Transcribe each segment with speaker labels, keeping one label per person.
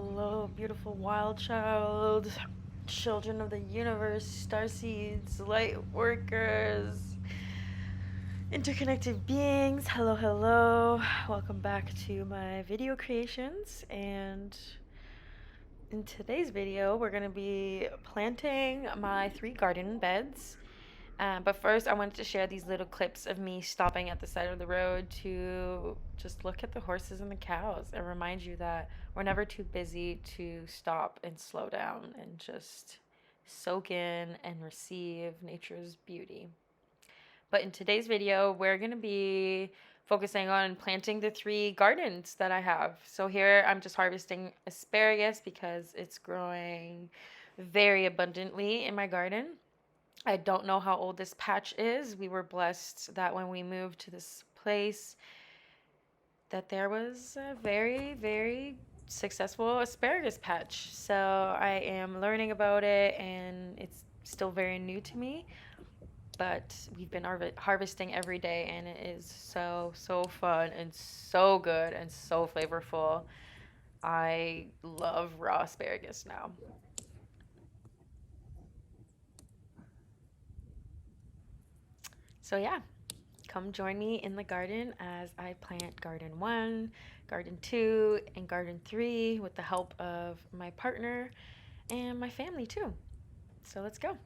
Speaker 1: Hello, beautiful wild child, children of the universe, starseeds, light workers, interconnected beings. Hello, hello. Welcome back to my video creations. And in today's video, we're going to be planting my 3 garden beds. But first, I wanted to share these little clips of me stopping at the side of the road to just look at the horses and the cows and remind you that we're never too busy to stop and slow down and just soak in and receive nature's beauty. But in today's video, we're going to be focusing on planting the 3 gardens that I have. So here I'm just harvesting asparagus because it's growing very abundantly in my garden. I don't know how old this patch is. We were blessed that when we moved to this place that there was a very, very successful asparagus patch. So I am learning about it and it's still very new to me. But we've been harvesting every day and it is so fun and so good and so flavorful. I love raw asparagus now. So yeah, come join me in the garden as I plant garden 1, garden 2, and garden 3 with the help of my partner and my family too. So let's go.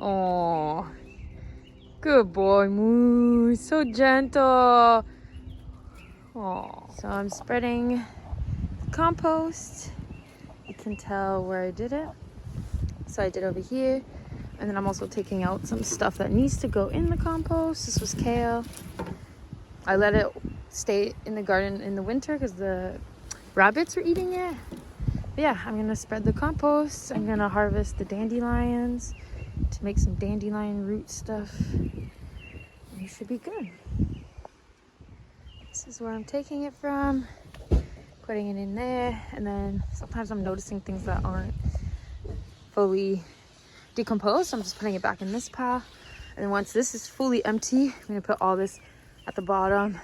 Speaker 1: Oh, good boy, Moose. So gentle. Oh, so I'm spreading compost. You can tell where I did it. So I did over here. And then I'm also taking out some stuff that needs to go in the compost. This was kale. I let it stay in the garden in the winter because the rabbits were eating it. But yeah, I'm gonna spread the compost. I'm gonna harvest the dandelions to make some dandelion root stuff. And it should be good. This is where I'm taking it from, putting it in there, and then sometimes I'm noticing things that aren't fully decomposed. I'm just putting it back in this pile. And then once this is fully empty, I'm gonna put all this at the bottom,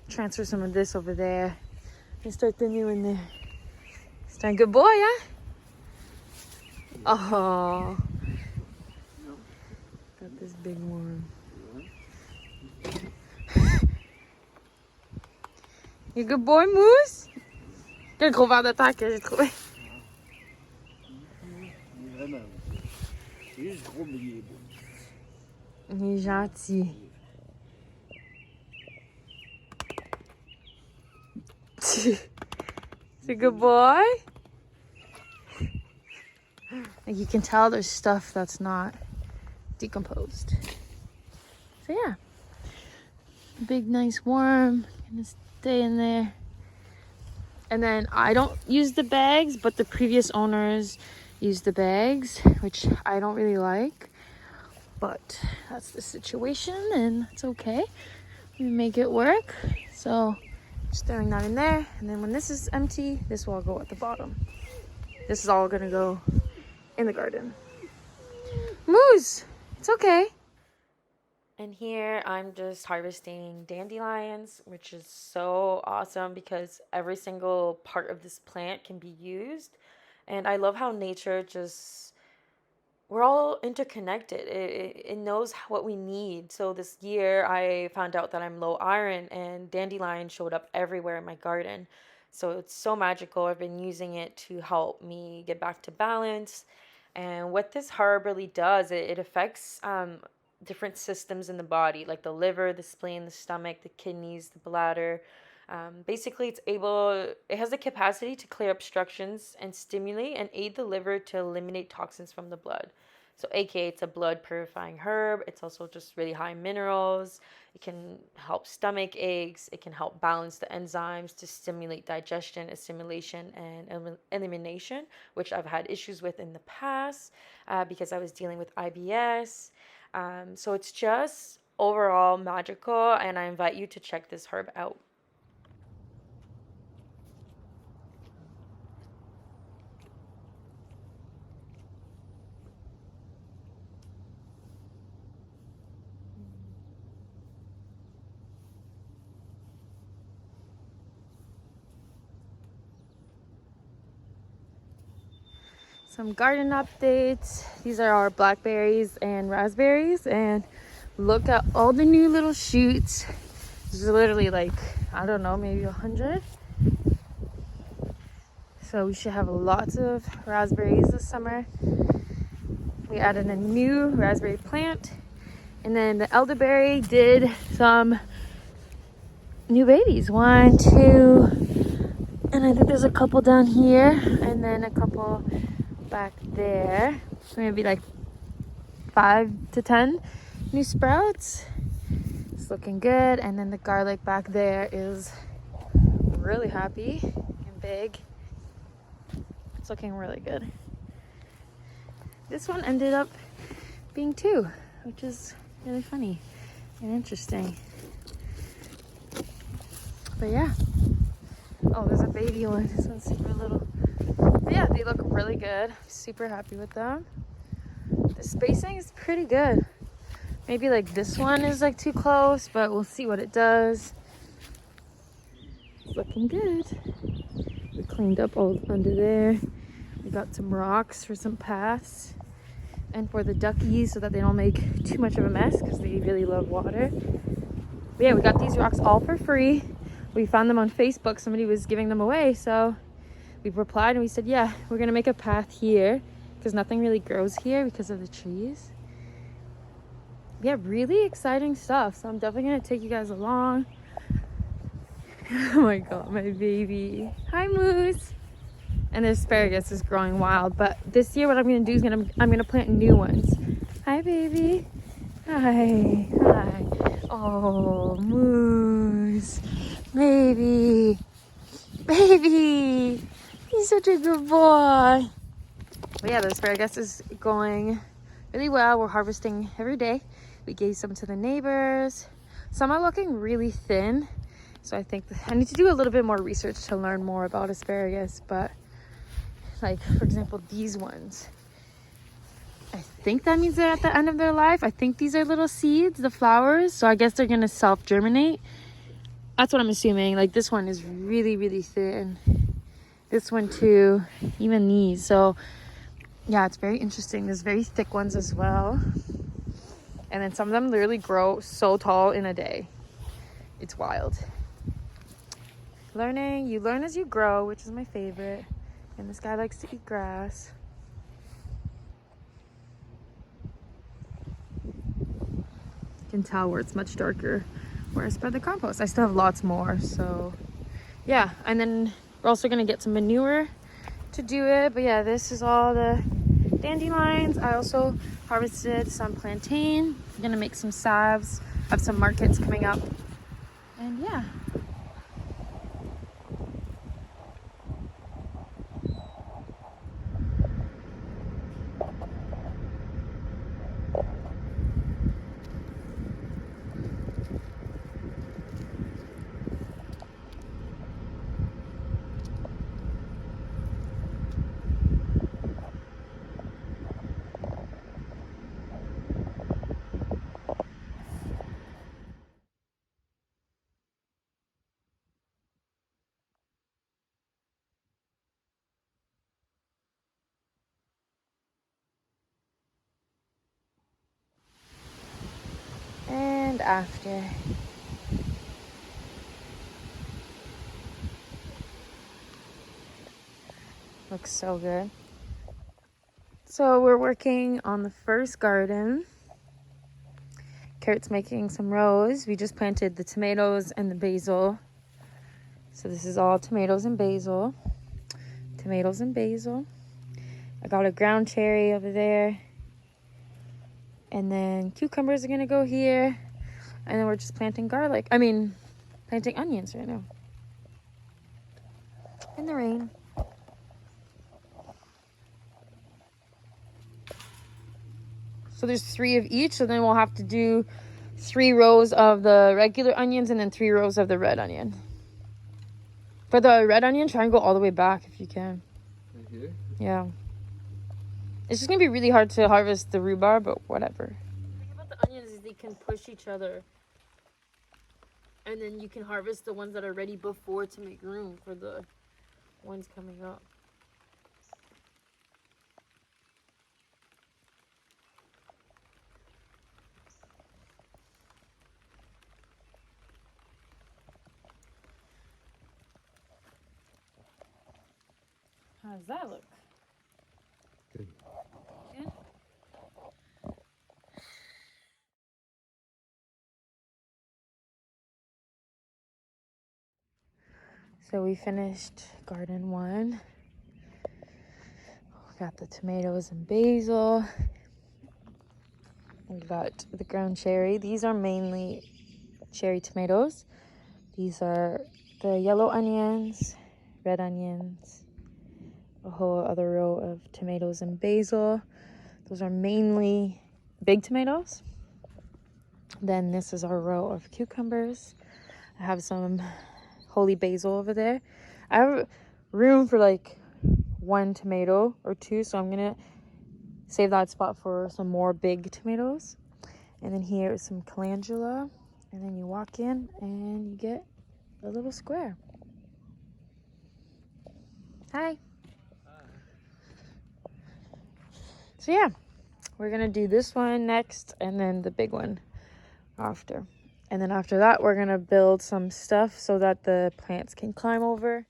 Speaker 1: transfer some of this over there, and start the new in there. Start good boy, yeah? Oh, got this big one. You good boy, Moose? Quel gros ver de terre que j'ai trouvé.
Speaker 2: Vraiment. C'est juste gros, mais il est beau.
Speaker 1: Il est gentil. It's a good boy. Like you can tell there's stuff that's not decomposed. So yeah, big nice worm, gonna stay in there. And then I don't use the bags, but the previous owners use the bags, which I don't really like. But that's the situation and it's okay. We make it work. So just throwing that in there. And then when this is empty, this will all go at the bottom. This is all gonna go in the garden. Moose, it's okay. And here I'm just harvesting dandelions, which is so awesome because every single part of this plant can be used. And I love how nature just, we're all interconnected. It knows what we need. So this year I found out that I'm low iron and dandelion showed up everywhere in my garden. So it's so magical. I've been using it to help me get back to balance. And what this herb really does, it affects different systems in the body, like the liver, the spleen, the stomach, the kidneys, the bladder. Basically, it has the capacity to clear obstructions and stimulate and aid the liver to eliminate toxins from the blood. So, aka, it's a blood purifying herb. It's also just really high in minerals. It can help stomach aches. It can help balance the enzymes to stimulate digestion, assimilation, and elimination, which I've had issues with in the past because I was dealing with IBS. So it's just overall magical, and I invite you to check this herb out. Some garden updates. These are our blackberries and raspberries, and look at all the new little shoots. There's literally like, I don't know, maybe 100. So we should have lots of raspberries this summer. We added a new raspberry plant, and then the elderberry did some new babies. 1, 2, and I think there's a couple down here, and then a couple back there. Maybe like 5 to 10 new sprouts. It's looking good. And then the garlic back there is really happy and big. It's looking really good. This one ended up being 2, which is really funny and interesting. But yeah. Oh, there's a baby one. This one's super little. But yeah, they look really good. Super happy with them. The spacing is pretty good. Maybe like this one is like too close, but we'll see what it does. It's looking good. We cleaned up all under there. We got some rocks for some paths and for the duckies so that they don't make too much of a mess because they really love water. But yeah, we got these rocks all for free. We found them on Facebook. Somebody was giving them away, so we replied and we said, yeah, we're gonna make a path here because nothing really grows here because of the trees. Yeah, really exciting stuff. So I'm definitely gonna take you guys along. Oh my god, my baby. Hi, Moose. And the asparagus is growing wild, but this year what I'm gonna do is I'm gonna plant new ones. Hi, baby. Hi. Hi. Oh, Moose. Baby. Baby. He's such a good boy. But yeah, the asparagus is going really well. We're harvesting every day. We gave some to the neighbors. Some are looking really thin. So I think I need to do a little bit more research to learn more about asparagus. But like, for example, these ones, I think that means they're at the end of their life. I think these are little seeds, the flowers. So I guess they're gonna self-germinate. That's what I'm assuming. Like this one is really, really thin. This one too, even these. So yeah, it's very interesting. There's very thick ones as well. And then some of them literally grow so tall in a day. It's wild. Learning, you learn as you grow, which is my favorite. And this guy likes to eat grass. You can tell where it's much darker where I spread the compost. I still have lots more, so yeah. And then we're also gonna get some manure to do it. But yeah, this is all the dandelions. I also harvested some plantain. I'm gonna make some salves. I have some markets coming up. And yeah. And after. Looks so good. So we're working on the first garden. Carrot's making some rows. We just planted the tomatoes and the basil. So this is all tomatoes and basil. Tomatoes and basil. I got a ground cherry over there. And then cucumbers are gonna go here. And then we're just planting garlic. Planting onions right now. In the rain. So there's 3 of each. So then we'll have to do 3 rows of the regular onions and then 3 rows of the red onion. For the red onion, try and go all the way back if you can.
Speaker 2: Right here?
Speaker 1: Yeah. It's just going to be really hard to harvest the rhubarb, but whatever. The thing about the onions is they can push each other. And then you can harvest the ones that are ready before to make room for the ones coming up. How does that look?
Speaker 2: Good.
Speaker 1: Good? So we finished garden 1. We got the tomatoes and basil. We got the ground cherry. These are mainly cherry tomatoes. These are the yellow onions, red onions, a whole other row of tomatoes and basil. Those are mainly big tomatoes. Then this is our row of cucumbers. I have some holy basil over there. I have room for like 1 tomato or 2, so I'm gonna save that spot for some more big tomatoes. And then here is some calendula, and then you walk in and you get a little square. Hi. So yeah, we're gonna do this one next and then the big one after. And then after that, we're gonna build some stuff so that the plants can climb over.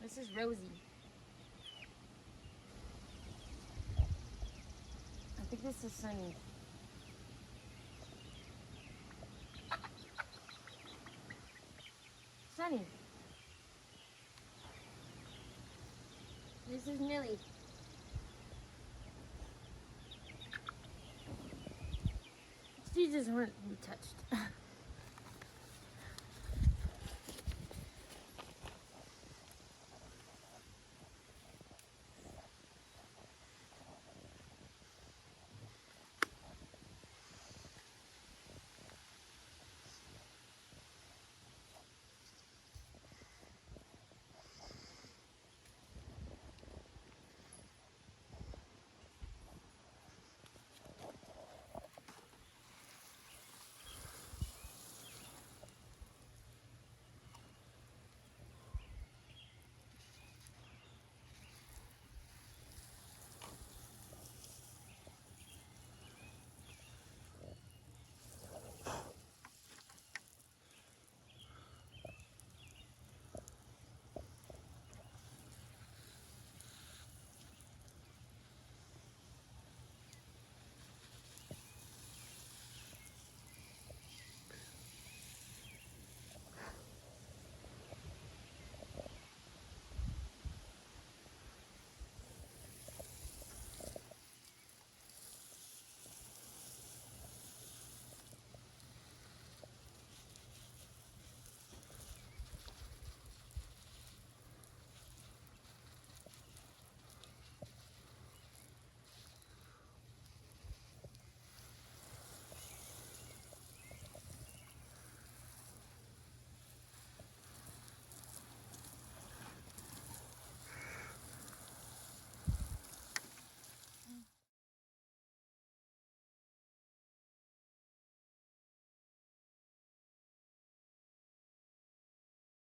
Speaker 1: This is Rosie. I think this is Sunny. Sunny. This is Millie. She just went and touched.